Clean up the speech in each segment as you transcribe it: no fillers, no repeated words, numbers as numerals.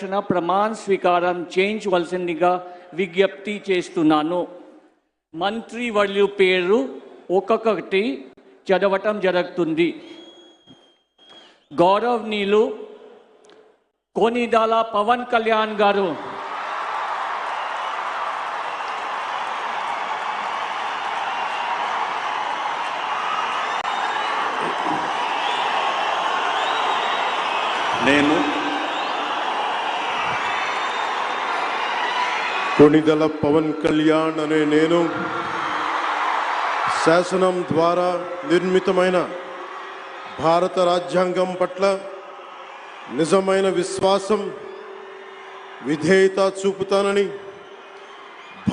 సత్యరక్షణ ప్రమాణ స్వీకారం చేయించవలసిందిగా విజ్ఞప్తి చేస్తున్నాను. మంత్రి వర్యుల పేరు ఒక్కొక్కటి చదవటం జరుగుతుంది. గౌరవనీయులు కొనిదెల పవన్ కళ్యాణ్ గారు, నేను కొనిదెల పవన్ కళ్యాణ్ అనే నేను శాసనం ద్వారా నిర్మితమైన భారత రాజ్యాంగం పట్ల నిజమైన విశ్వాసం, విధేయత చూపుతానని,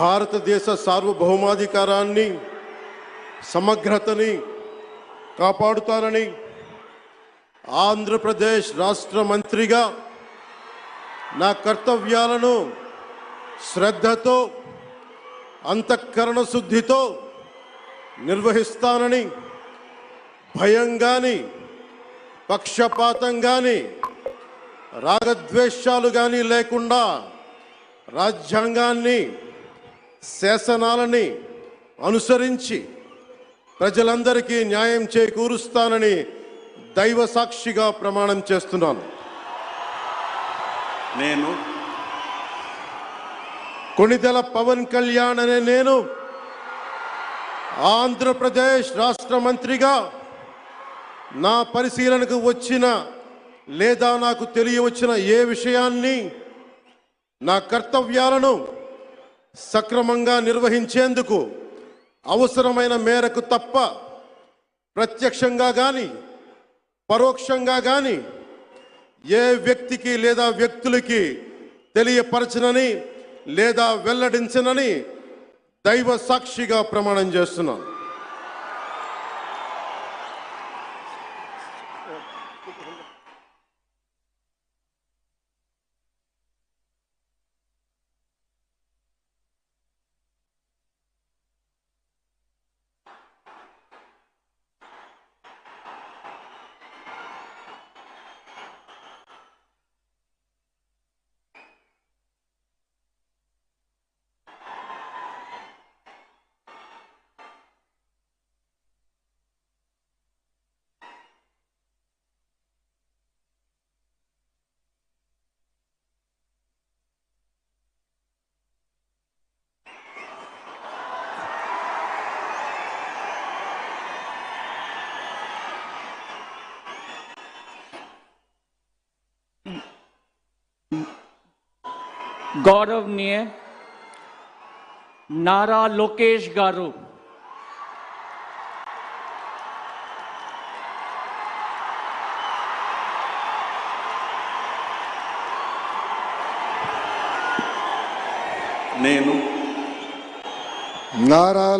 భారతదేశ సార్వభౌమాధికారాన్ని, సమగ్రతని కాపాడుతానని, ఆంధ్రప్రదేశ్ రాష్ట్ర మంత్రిగా నా కర్తవ్యాలను శ్రద్ధతో, అంతఃకరణ శుద్ధితో నిర్వహిస్తానని, భయం కానీ, పక్షపాతం కానీ, రాగద్వేషాలు కానీ లేకుండా రాజ్యాంగాన్ని, శాసనాలని అనుసరించి ప్రజలందరికీ న్యాయం చేకూరుస్తానని దైవ సాక్షిగా ప్రమాణం చేస్తున్నాను. నేను కొనిదెల పవన్ కళ్యాణ్ అనే నేను ఆంధ్రప్రదేశ్ రాష్ట్ర మంత్రిగా నా పరిశీలనకు వచ్చిన లేదా నాకు తెలియవచ్చిన ఏ విషయాన్ని, నా కర్తవ్యాలను సక్రమంగా నిర్వహించేందుకు అవసరమైన మేరకు తప్ప ప్రత్యక్షంగా కానీ పరోక్షంగా కానీ ఏ వ్యక్తికి లేదా వ్యక్తులకి తెలియపరచనని లేదా వెల్లడించనని దైవ సాక్షిగా ప్రమాణం చేస్తున్నాను. గౌరవనీయ నారా లోకేష్ గారు, నేను నారా